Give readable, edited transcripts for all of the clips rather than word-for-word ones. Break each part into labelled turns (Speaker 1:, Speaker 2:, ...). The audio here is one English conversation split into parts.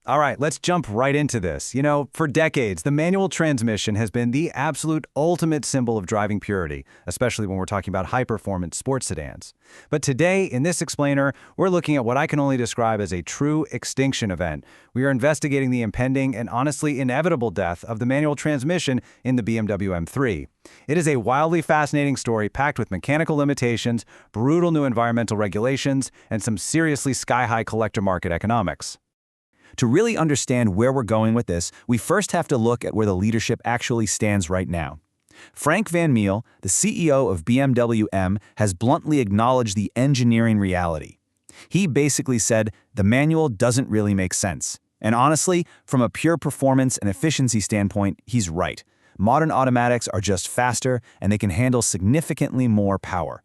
Speaker 1: All right, let's jump right into this. For decades, the manual transmission has been the absolute ultimate symbol of driving purity, especially when we're talking about high-performance sports sedans. But today, in this explainer, we're looking at what I can only describe as a true extinction event. We are investigating the impending and honestly inevitable death of the manual transmission in the BMW M3. It is a wildly fascinating story packed with mechanical limitations, brutal new environmental regulations, and some seriously sky-high collector market economics.
Speaker 2: To really understand where we're going with this, we first have to look at where the leadership actually stands right now. Frank Van Meel, the CEO of BMW M, has bluntly acknowledged the engineering reality. He basically said, the manual doesn't really make sense. And honestly, from a pure performance and efficiency standpoint, he's right. Modern automatics are just faster, and they can handle significantly more power.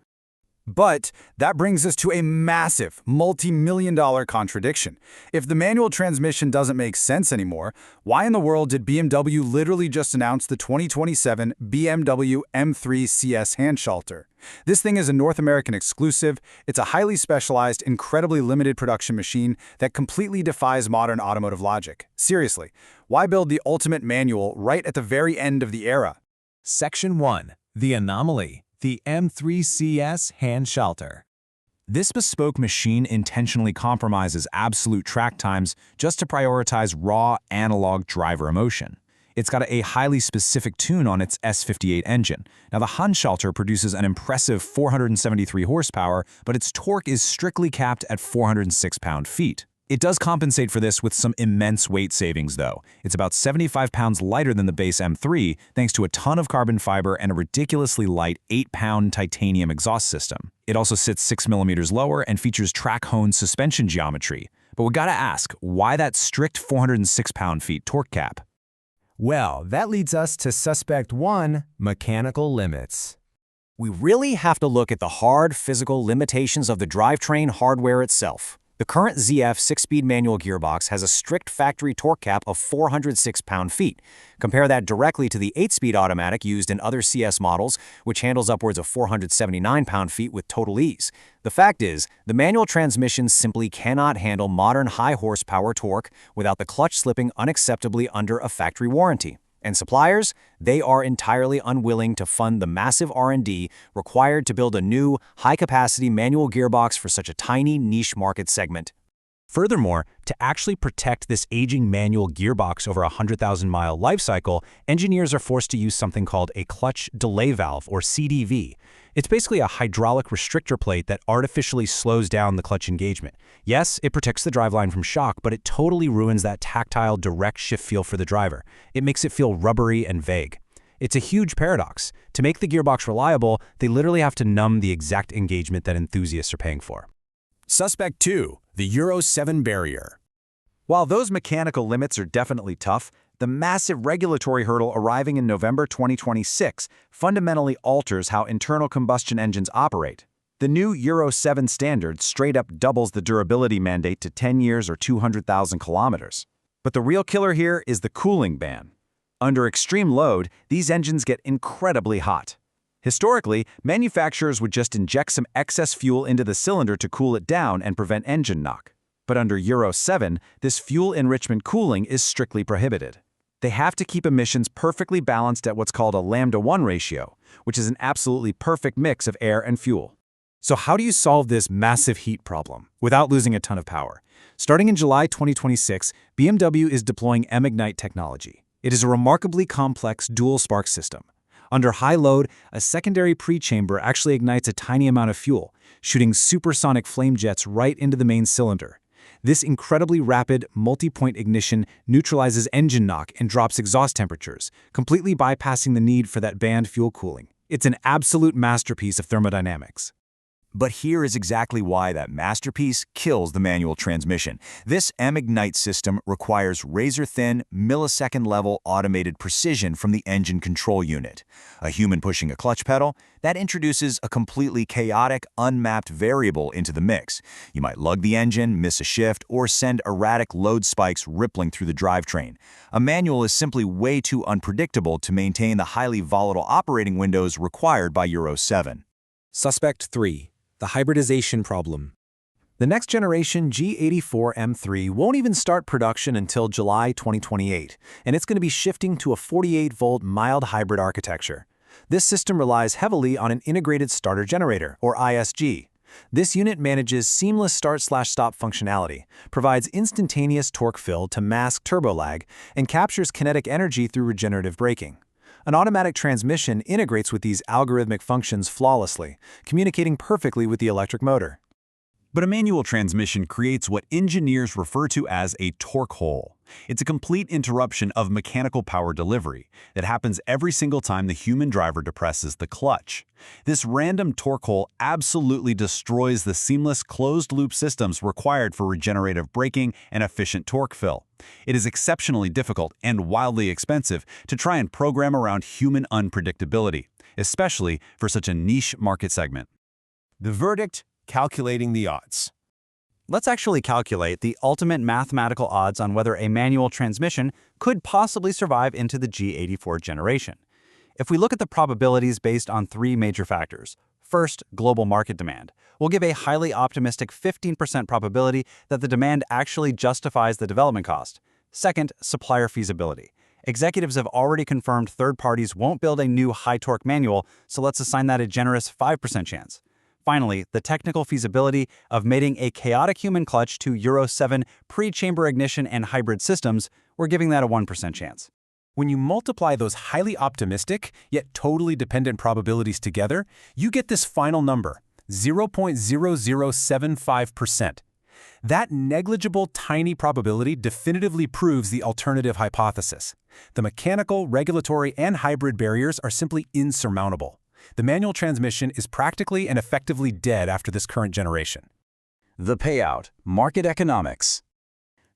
Speaker 3: But that brings us to a massive, multi-million-dollar contradiction. If the manual transmission doesn't make sense anymore, why in the world did BMW literally just announce the 2027 BMW M3 CS Handschalter? This thing is a North American exclusive. It's a highly specialized, incredibly limited production machine that completely defies modern automotive logic. Seriously, why build the ultimate manual right at the very end of the era?
Speaker 4: Section 1. The Anomaly. The M3 CS Handschalter. This bespoke machine intentionally compromises absolute track times just to prioritize raw, analog driver emotion. It's got a highly specific tune on its S58 engine. Now, the Handschalter produces an impressive 473 horsepower, but its torque is strictly capped at 406 pound-feet. It does compensate for this with some immense weight savings, though. It's about 75 pounds lighter than the base M3, thanks to a ton of carbon fiber and a ridiculously light 8-pound titanium exhaust system. It also sits 6 millimeters lower and features track-honed suspension geometry. But we gotta ask, why that strict 406 pound-feet torque cap?
Speaker 5: Well, that leads us to suspect 1, mechanical limits.
Speaker 6: We really have to look at the hard physical limitations of the drivetrain hardware itself. The current ZF 6-speed manual gearbox has a strict factory torque cap of 406 pound-feet. Compare that directly to the 8-speed automatic used in other CS models, which handles upwards of 479 pound-feet with total ease. The fact is, the manual transmission simply cannot handle modern high-horsepower torque without the clutch slipping unacceptably under a factory warranty. And suppliers, they are entirely unwilling to fund the massive R&D required to build a new, high-capacity manual gearbox for such a tiny niche market segment.
Speaker 4: Furthermore, to actually protect this aging manual gearbox over a 100,000-mile life cycle, engineers are forced to use something called a clutch delay valve, or CDV. It's basically a hydraulic restrictor plate that artificially slows down the clutch engagement. Yes, it protects the driveline from shock, but it totally ruins that tactile, direct shift feel for the driver. It makes it feel rubbery and vague. It's a huge paradox. To make the gearbox reliable, they literally have to numb the exact engagement that enthusiasts are paying for.
Speaker 3: Suspect 2. The Euro 7 barrier.
Speaker 2: While those mechanical limits are definitely tough, the massive regulatory hurdle arriving in November 2026 fundamentally alters how internal combustion engines operate. The new Euro 7 standard straight up doubles the durability mandate to 10 years or 200,000 kilometers. But the real killer here is the cooling ban. Under extreme load, these engines get incredibly hot. Historically, manufacturers would just inject some excess fuel into the cylinder to cool it down and prevent engine knock. But under Euro 7, this fuel enrichment cooling is strictly prohibited. They have to keep emissions perfectly balanced at what's called a lambda-1 ratio, which is an absolutely perfect mix of air and fuel.
Speaker 4: So how do you solve this massive heat problem without losing a ton of power? Starting in July 2026, BMW is deploying M-Ignite technology. It is a remarkably complex dual-spark system. Under high load, a secondary pre-chamber actually ignites a tiny amount of fuel, shooting supersonic flame jets right into the main cylinder. This incredibly rapid, multi-point ignition neutralizes engine knock and drops exhaust temperatures, completely bypassing the need for that banned fuel cooling. It's an absolute masterpiece of thermodynamics.
Speaker 2: But here is exactly why that masterpiece kills the manual transmission. This M-Ignite system requires razor-thin, millisecond-level automated precision from the engine control unit. A human pushing a clutch pedal, that introduces a completely chaotic, unmapped variable into the mix. You might lug the engine, miss a shift, or send erratic load spikes rippling through the drivetrain. A manual is simply way too unpredictable to maintain the highly volatile operating windows required by Euro 7.
Speaker 5: Suspect 3. The hybridization problem. The next generation G84 M3 won't even start production until July 2028, and it's going to be shifting to a 48-volt mild hybrid architecture. This system relies heavily on an integrated starter generator, or ISG. This unit manages seamless start/stop functionality, provides instantaneous torque fill to mask turbo lag, and captures kinetic energy through regenerative braking. An automatic transmission integrates with these algorithmic functions flawlessly, communicating perfectly with the electric motor.
Speaker 2: But a manual transmission creates what engineers refer to as a torque hole. It's a complete interruption of mechanical power delivery that happens every single time the human driver depresses the clutch. This random torque hole absolutely destroys the seamless closed-loop systems required for regenerative braking and efficient torque fill. It is exceptionally difficult and wildly expensive to try and program around human unpredictability, especially for such a niche market segment.
Speaker 3: The verdict: calculating the odds.
Speaker 7: Let's actually calculate the ultimate mathematical odds on whether a manual transmission could possibly survive into the G84 generation. If we look at the probabilities based on three major factors. First, global market demand. We'll give a highly optimistic 15% probability that the demand actually justifies the development cost. Second, supplier feasibility. Executives have already confirmed third parties won't build a new high-torque manual, so let's assign that a generous 5% chance. Finally, the technical feasibility of mating a chaotic human clutch to Euro 7 pre-chamber ignition and hybrid systems, we're giving that a 1% chance.
Speaker 5: When you multiply those highly optimistic, yet totally dependent probabilities together, you get this final number, 0.0075%. That negligible, tiny probability definitively proves the alternative hypothesis. The mechanical, regulatory, and hybrid barriers are simply insurmountable. The manual transmission is practically and effectively dead after this current generation.
Speaker 2: The payout: market economics.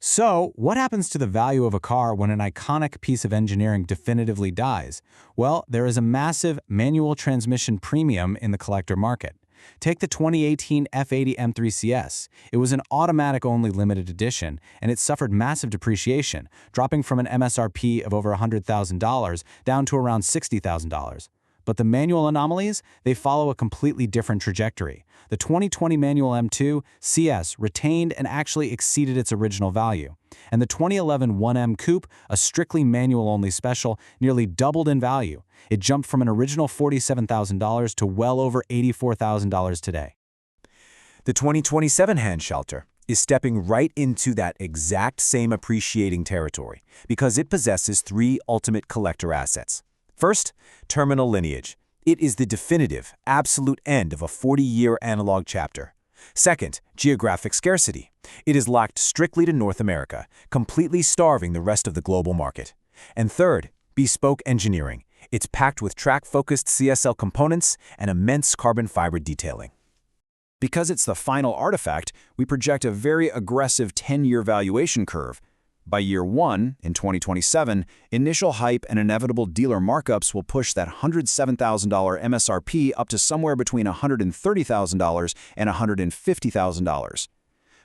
Speaker 5: So, what happens to the value of a car when an iconic piece of engineering definitively dies? Well, there is a massive manual transmission premium in the collector market. Take the 2018 F80 M3 CS. It was an automatic-only limited edition, and it suffered massive depreciation, dropping from an MSRP of over $100,000 down to around $60,000. But the manual anomalies, they follow a completely different trajectory. The 2020 manual M2 CS retained and actually exceeded its original value. And the 2011 1M Coupe, a strictly manual-only special, nearly doubled in value. It jumped from an original $47,000 to well over $84,000 today.
Speaker 2: The 2027 Handschalter is stepping right into that exact same appreciating territory because it possesses three ultimate collector assets. First, terminal lineage. It is the definitive, absolute end of a 40-year analog chapter. Second, geographic scarcity. It is locked strictly to North America, completely starving the rest of the global market. And third, bespoke engineering. It's packed with track-focused CSL components and immense carbon fiber detailing. Because it's the final artifact, we project a very aggressive 10-year valuation curve. By year one, in 2027, initial hype and inevitable dealer markups will push that $107,000 MSRP up to somewhere between $130,000 and $150,000.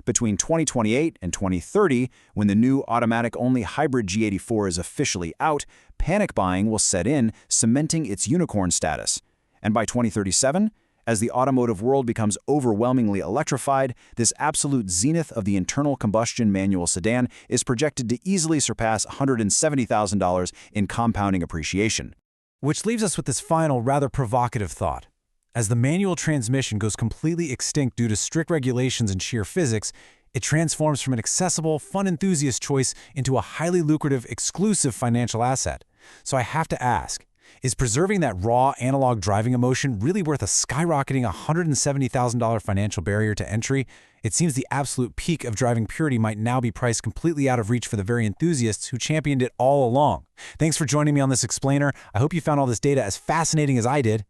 Speaker 2: Between 2028 and 2030, when the new automatic-only hybrid G84 is officially out, panic buying will set in, cementing its unicorn status. And by 2037, as the automotive world becomes overwhelmingly electrified, this absolute zenith of the internal combustion manual sedan is projected to easily surpass $170,000 in compounding appreciation.
Speaker 5: Which leaves us with this final, rather provocative thought. As the manual transmission goes completely extinct due to strict regulations and sheer physics, it transforms from an accessible, fun enthusiast choice into a highly lucrative, exclusive financial asset. So I have to ask, is preserving that raw, analog driving emotion really worth a skyrocketing $170,000 financial barrier to entry? It seems the absolute peak of driving purity might now be priced completely out of reach for the very enthusiasts who championed it all along. Thanks for joining me on this explainer. I hope you found all this data as fascinating as I did.